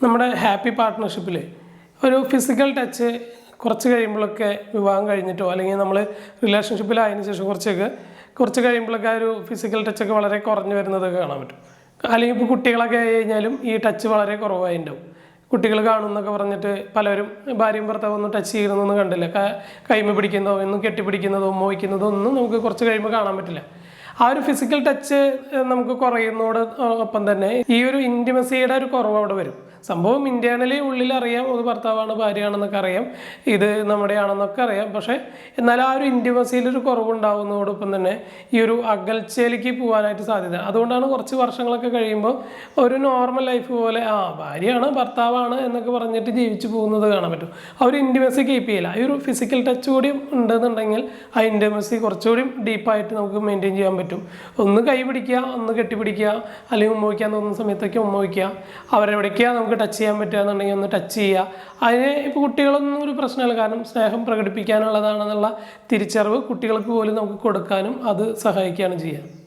നമ്മുടെ ഹാപ്പി പാർട്ട്ണർഷിപ്പിൽ ഒരു physical touch കുറച്ച് കഴിയുമ്പോഴൊക്കെ വിവാഹം കഴിഞ്ഞിട്ടോ അല്ലെങ്കിൽ നമ്മൾ റിലേഷൻഷിപ്പിലായതിനു ശേഷം കുറച്ച് കഴിയുമ്പോഴൊക്കെ ആ ഒരു ഫിസിക്കൽ ടച്ചൊക്കെ വളരെ കുറഞ്ഞു വരുന്നതൊക്കെ കാണാൻ പറ്റും. അല്ലെങ്കിൽ ഇപ്പോൾ കുട്ടികളൊക്കെ ആയി കഴിഞ്ഞാലും ഈ ടച്ച് വളരെ കുറവായിട്ടുണ്ടാവും. കുട്ടികൾ കാണുമെന്നൊക്കെ പറഞ്ഞിട്ട് പലരും ഭാര്യയും ഭർത്താവും ഒന്നും ടച്ച് ചെയ്യുന്നതൊന്നും കണ്ടില്ല. കൈമ പിടിക്കുന്നതോ ഒന്നും കെട്ടിപ്പിടിക്കുന്നതോ മോഹിക്കുന്നതോ ഒന്നും നമുക്ക് കുറച്ച് കഴിയുമ്പോൾ കാണാൻ പറ്റില്ല. ആ ഒരു ഫിസിക്കൽ ടച്ച് നമുക്ക് കുറയുന്നതോട് ഒപ്പം തന്നെ ഈ ഒരു ഇൻറ്റിമസിയുടെ ഒരു കുറവ് അവിടെ വരും. സംഭവം ഇന്റേണലി ഉള്ളിൽ അറിയാം, അത് ഭർത്താവാണ് ഭാര്യയാണെന്നൊക്കെ അറിയാം, ഇത് നമ്മുടെയാണെന്നൊക്കെ അറിയാം. പക്ഷേ എന്നാൽ ആ ഒരു ഇൻറ്റിമസിയിലൊരു കുറവുണ്ടാവുന്നതോടൊപ്പം തന്നെ ഈ ഒരു അകൽച്ചയിലേക്ക് പോകാനായിട്ട് സാധ്യത. അതുകൊണ്ടാണ് കുറച്ച് വർഷങ്ങളൊക്കെ കഴിയുമ്പോൾ ഒരു നോർമൽ ലൈഫ് പോലെ ഭാര്യയാണ് ഭർത്താവാണ് എന്നൊക്കെ പറഞ്ഞിട്ട് ജീവിച്ചു പോകുന്നത് കാണാൻ പറ്റും. ആ ഒരു ഇൻറ്റിമസി കീപ്പ് ചെയ്യില്ല. ഈ ഒരു ഫിസിക്കൽ ടച്ച് കൂടി ഉണ്ടെന്നുണ്ടെങ്കിൽ ആ ഇൻറ്റിമസി കുറച്ചുകൂടി ഡീപ്പായിട്ട് നമുക്ക് മെയിൻറ്റെയിൻ ചെയ്യാൻ പറ്റും. ഒന്ന് കൈ പിടിക്കുക, ഒന്ന് കെട്ടിപ്പിടിക്കുക, അല്ലെങ്കിൽ ഉമ്മ തോന്നുന്ന സമയത്തൊക്കെ ഉമ്മ വയ്ക്കുക. അവരെവിടേക്കാണ് നമുക്ക് ടച്ച് ചെയ്യാൻ പറ്റുക എന്നുണ്ടെങ്കിൽ ഒന്ന് ടച്ച് ചെയ്യുക. അതിന് ഇപ്പോൾ കുട്ടികളൊന്നും ഒരു പ്രശ്നമില്ല, കാരണം സ്നേഹം പ്രകടിപ്പിക്കാനുള്ളതാണെന്നുള്ള തിരിച്ചറിവ് കുട്ടികൾക്ക് പോലും നമുക്ക് കൊടുക്കാനും അത് സഹായിക്കുകയാണ് ചെയ്യുക.